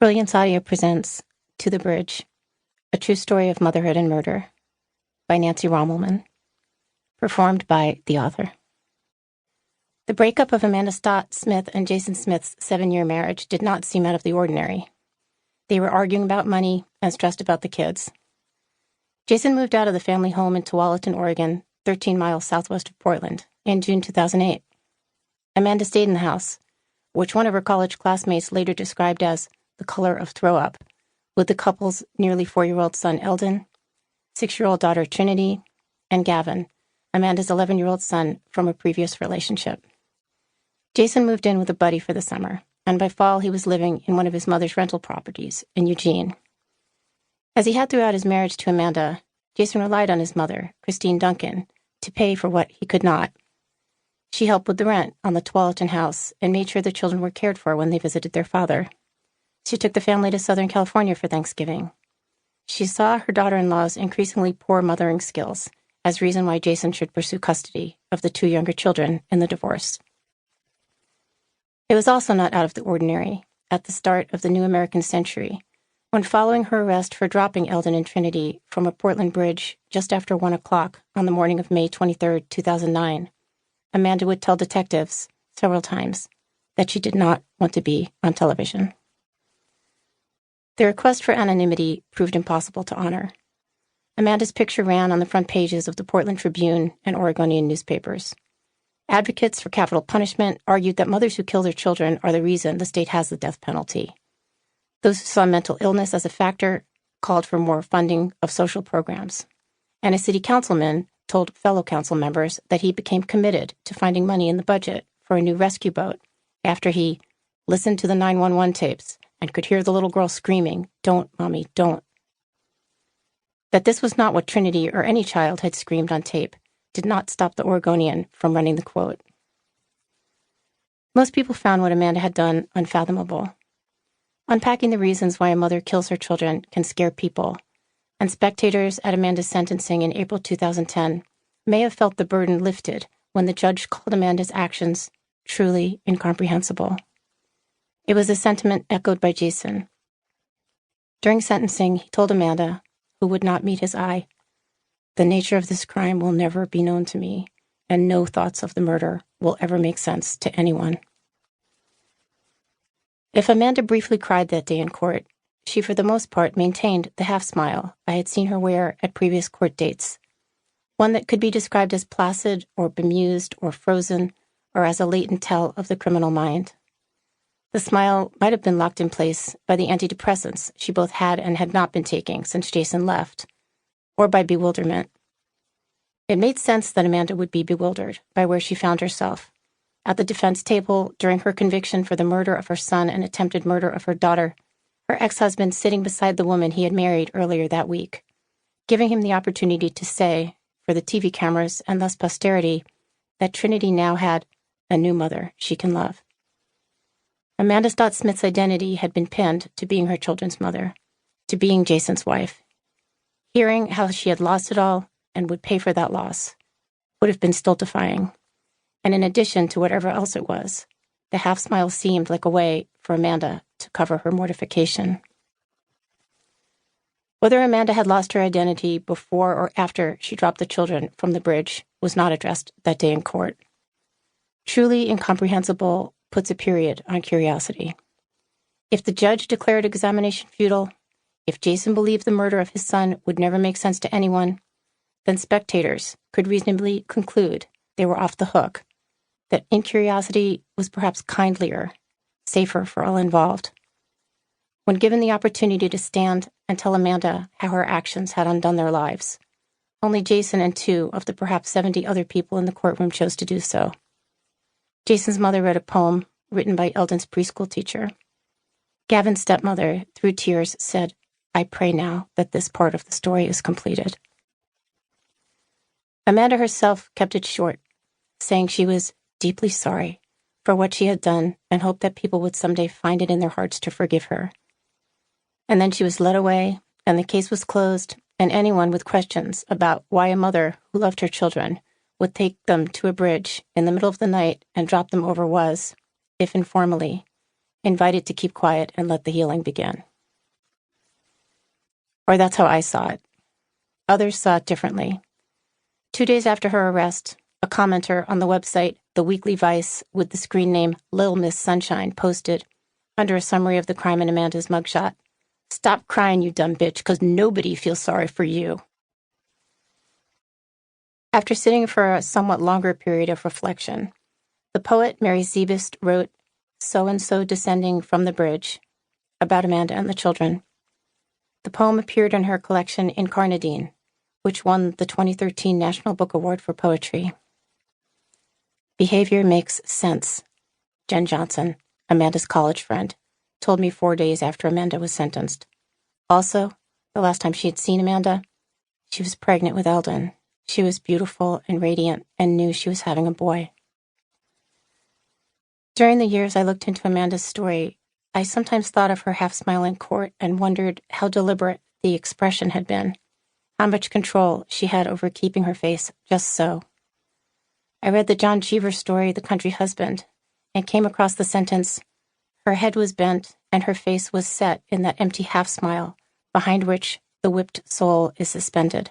Brilliance Audio presents To the Bridge, A True Story of Motherhood and Murder by Nancy Rommelmann, performed by the author. The breakup of Amanda Stott-Smith and Jason Smith's 7-year marriage did not seem out of the ordinary. They were arguing about money and stressed about the kids. Jason moved out of the family home in Tualatin, Oregon, 13 miles southwest of Portland, in June 2008. Amanda stayed in the house, which one of her college classmates later described as the color of throw-up, with the couple's nearly 4-year-old son Eldon, 6-year-old daughter Trinity, and Gavin, Amanda's 11-year-old son from a previous relationship. Jason moved in with a buddy for the summer, and by fall he was living in one of his mother's rental properties in Eugene. As he had throughout his marriage to Amanda, Jason relied on his mother, Christine Duncan, to pay for what he could not. She helped with the rent on the Tualatin house and made sure the children were cared for when they visited their father. She took the family to Southern California for Thanksgiving. She saw her daughter-in-law's increasingly poor mothering skills as reason why Jason should pursue custody of the 2 younger children in the divorce. It was also not out of the ordinary at the start of the new American century, when following her arrest for dropping Eldon and Trinity from a Portland bridge just after 1 o'clock on the morning of May 23, 2009, Amanda would tell detectives several times that she did not want to be on television. The request for anonymity proved impossible to honor. Amanda's picture ran on the front pages of the Portland Tribune and Oregonian newspapers. Advocates for capital punishment argued that mothers who kill their children are the reason the state has the death penalty. Those who saw mental illness as a factor called for more funding of social programs. And a city councilman told fellow council members that he became committed to finding money in the budget for a new rescue boat after he listened to the 911 tapes and could hear the little girl screaming, "Don't, Mommy, don't." That this was not what Trinity or any child had screamed on tape did not stop the Oregonian from running the quote. Most people found what Amanda had done unfathomable. Unpacking the reasons why a mother kills her children can scare people, and spectators at Amanda's sentencing in April 2010 may have felt the burden lifted when the judge called Amanda's actions truly incomprehensible. It was a sentiment echoed by Jason. During sentencing, he told Amanda, who would not meet his eye, "The nature of this crime will never be known to me, and no thoughts of the murder will ever make sense to anyone." If Amanda briefly cried that day in court, she for the most part maintained the half-smile I had seen her wear at previous court dates, one that could be described as placid or bemused or frozen or as a latent tell of the criminal mind. The smile might have been locked in place by the antidepressants she both had and had not been taking since Jason left, or by bewilderment. It made sense that Amanda would be bewildered by where she found herself, at the defense table during her conviction for the murder of her son and attempted murder of her daughter, her ex-husband sitting beside the woman he had married earlier that week, giving him the opportunity to say, for the TV cameras and thus posterity, that Trinity now had a new mother she can love. Amanda Stott-Smith's identity had been pinned to being her children's mother, to being Jason's wife. Hearing how she had lost it all and would pay for that loss would have been stultifying. And in addition to whatever else it was, the half-smile seemed like a way for Amanda to cover her mortification. Whether Amanda had lost her identity before or after she dropped the children from the bridge was not addressed that day in court. Truly incomprehensible puts a period on curiosity. If the judge declared examination futile, if Jason believed the murder of his son would never make sense to anyone, then spectators could reasonably conclude they were off the hook, that incuriosity was perhaps kindlier, safer for all involved. When given the opportunity to stand and tell Amanda how her actions had undone their lives, only Jason and 2 of the perhaps 70 other people in the courtroom chose to do so. Jason's mother read a poem written by Eldon's preschool teacher. Gavin's stepmother, through tears, said, "I pray now that this part of the story is completed." Amanda herself kept it short, saying she was deeply sorry for what she had done and hoped that people would someday find it in their hearts to forgive her. And then she was led away, and the case was closed, and anyone with questions about why a mother who loved her children would take them to a bridge in the middle of the night and drop them over was, if informally, invited to keep quiet and let the healing begin. Or that's how I saw it. Others saw it differently. 2 days after her arrest, a commenter on the website The Weekly Vice with the screen name Lil Miss Sunshine posted, under a summary of the crime in Amanda's mugshot, "Stop crying, you dumb bitch, because nobody feels sorry for you." After sitting for a somewhat longer period of reflection, the poet Mary Zebist wrote So-and-so Descending from the Bridge, about Amanda and the children. The poem appeared in her collection Incarnadine, which won the 2013 National Book Award for Poetry. "Behavior makes sense," Jen Johnson, Amanda's college friend, told me 4 days after Amanda was sentenced. Also, the last time she had seen Amanda, she was pregnant with Eldon. She was beautiful and radiant and knew she was having a boy. During the years I looked into Amanda's story, I sometimes thought of her half-smile in court and wondered how deliberate the expression had been, how much control she had over keeping her face just so. I read the John Cheever story, The Country Husband, and came across the sentence, "Her head was bent and her face was set in that empty half-smile behind which the whipped soul is suspended."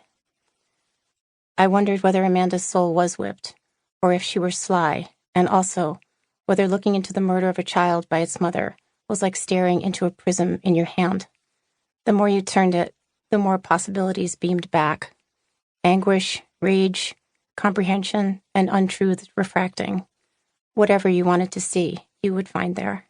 I wondered whether Amanda's soul was whipped, or if she were sly, and also whether looking into the murder of a child by its mother was like staring into a prism in your hand. The more you turned it, the more possibilities beamed back. Anguish, rage, comprehension, and untruth refracting. Whatever you wanted to see, you would find there.